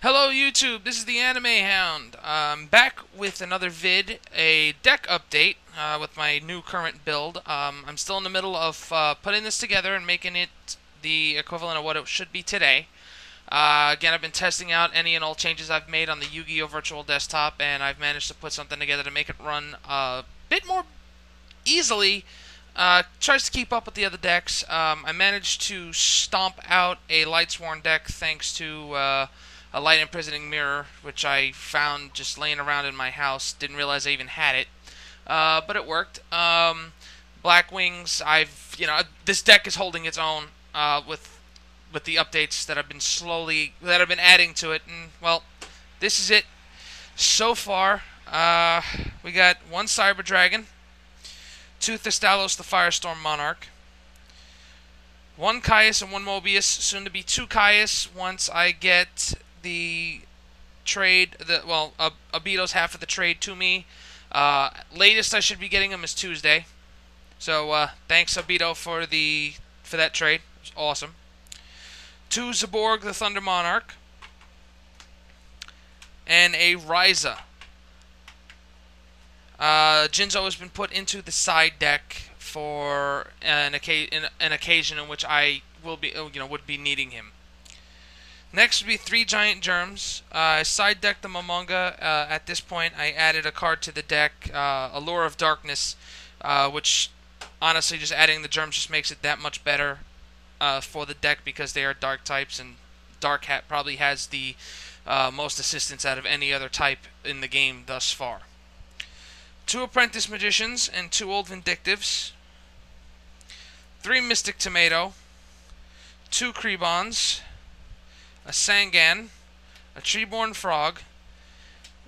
Hello YouTube, this is the Anime Hound. I'm back with another vid, a deck update with my new current build. I'm still in the middle of putting this together and making it the equivalent of what it should be today. Again, I've been testing out any and all changes I've made on the Yu-Gi-Oh! Virtual Desktop, and I've managed to put something together to make it run a bit more easily. Tries to keep up with the other decks. I managed to stomp out a Lightsworn deck thanks to a light imprisoning mirror, which I found just laying around in my house. Didn't realize I even had it, but it worked. Black Wings. This deck is holding its own with the updates that I've been adding to it, and well, this is it so far. We got one Cyber Dragon, two Thestalos the Firestorm Monarch, one Caius and one Mobius, soon to be two Caius once I get the trade, Abito's half of the trade to me. Latest I should be getting him is Tuesday. So thanks Abito for that trade. It was awesome. Two Zaborg the Thunder Monarch, and a Ryza. Jinzo has been put into the side deck for an occasion in which I would be needing him. Next would be three Giant Germs. I side decked the Momonga. At this point, I added a card to the deck, Allure of Darkness, which honestly, just adding the Germs just makes it that much better for the deck because they are dark types, and Dark Hat probably has the most assistance out of any other type in the game thus far. Two Apprentice Magicians and two Old Vindictives. Three Mystic Tomato. Two Krebons. A Sangan. A Treeborn Frog.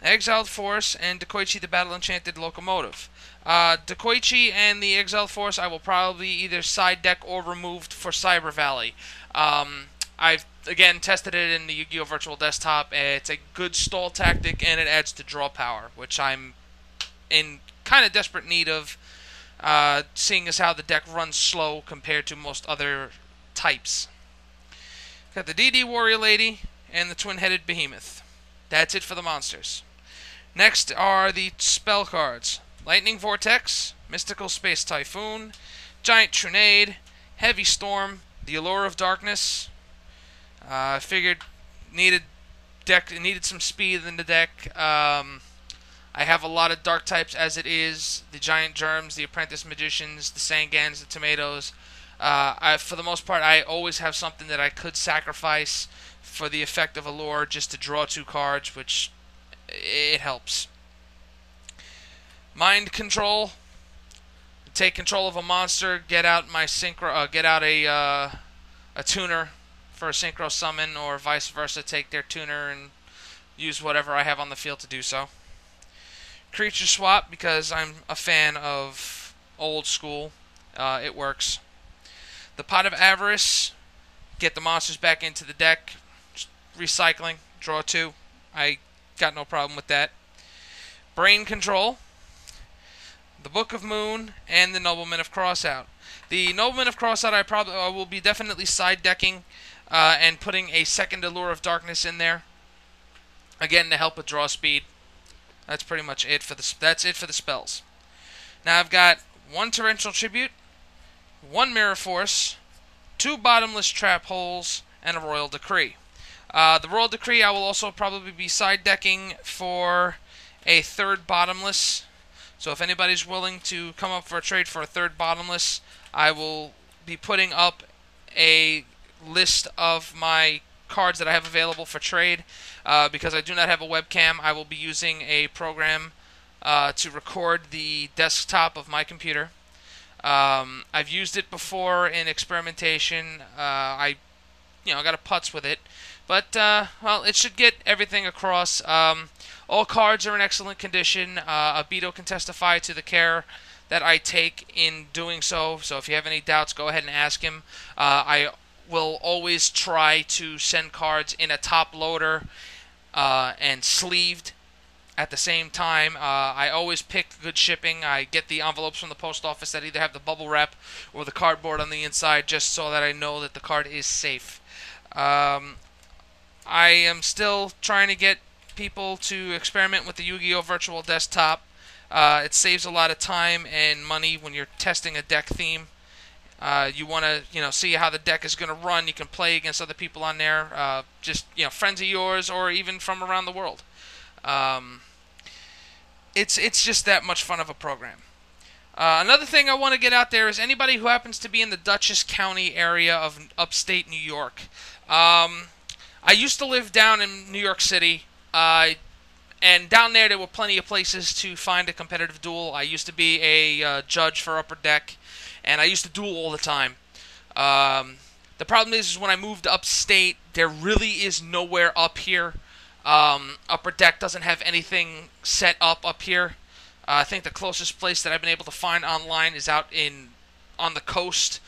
Exiled Force, and Dekoichi the Battle Enchanted Locomotive. Dekoichi and the Exiled Force I will probably either side deck or removed for Cyber Valley. I've, again, tested it in the Yu-Gi-Oh! Virtual Desktop. It's a good stall tactic, and it adds to draw power, which I'm in kind of desperate need of, seeing as how the deck runs slow compared to most other types. Got the DD Warrior Lady and the Twin-Headed Behemoth. That's it for the monsters. Next are the spell cards. Lightning Vortex, Mystical Space Typhoon, Giant Trunade, Heavy Storm, the Allure of Darkness. I figured needed some speed in the deck. I have a lot of dark types as it is. The Giant Germs, the Apprentice Magicians, the Sangans, the Tomatoes. For the most part, I always have something that I could sacrifice for the effect of Allure just to draw two cards, which it helps. Mind Control. Take control of a monster. Get out my synchro. Get out a tuner for a synchro summon, or vice versa. Take their tuner and use whatever I have on the field to do so. Creature Swap, because I'm a fan of old school. It works. The Pot of Avarice. Get the monsters back into the deck. Just recycling. Draw two. I got no problem with that. Brain Control. The Book of Moon, and the Nobleman of Crossout. The Nobleman of Crossout I will be definitely side decking and putting a second Allure of Darkness in there. Again, to help with draw speed. That's pretty much it for the spells. Now I've got one Torrential Tribute, one Mirror Force, two Bottomless Trap Holes, and a Royal Decree. The Royal Decree I will also probably be side decking for a third Bottomless. So if anybody's willing to come up for a trade for a third Bottomless, I will be putting up a list of my cards that I have available for trade. Because I do not have a webcam, I will be using a program to record the desktop of my computer. I've used it before in experimentation. I got a putz with it, but well, it should get everything across. All cards are in excellent condition. Abito can testify to the care that I take in doing so. So if you have any doubts, go ahead and ask him. I will always try to send cards in a top loader and sleeved at the same time. I always pick good shipping. I get the envelopes from the post office that either have the bubble wrap or the cardboard on the inside, just so that I know that the card is safe. I am still trying to get people to experiment with the Yu-Gi-Oh! Virtual Desktop. It saves a lot of time and money when you're testing a deck theme. You want to, see how the deck is going to run. You can play against other people on there, just friends of yours or even from around the world. It's just that much fun of a program. Another thing I want to get out there is anybody who happens to be in the Dutchess County area of upstate New York. I used to live down in New York City, and down there were plenty of places to find a competitive duel. I used to be a judge for Upper Deck, and I used to duel all the time. The problem is when I moved upstate, there really is nowhere up here. Upper Deck doesn't have anything set up here. I think the closest place that I've been able to find online is out on the coast,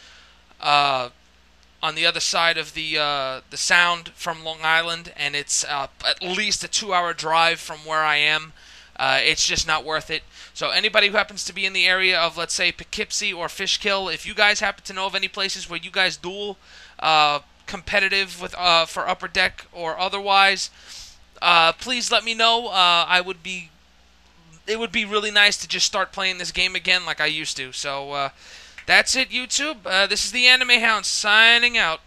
on the other side of the Sound from Long Island, and it's at least a 2-hour drive from where I am. It's just not worth it. So anybody who happens to be in the area of, let's say, Poughkeepsie or Fishkill, if you guys happen to know of any places where you guys duel competitive with for Upper Deck or otherwise, please let me know. It would be really nice to just start playing this game again like I used to. So that's it, YouTube. This is the Anime Hound signing out.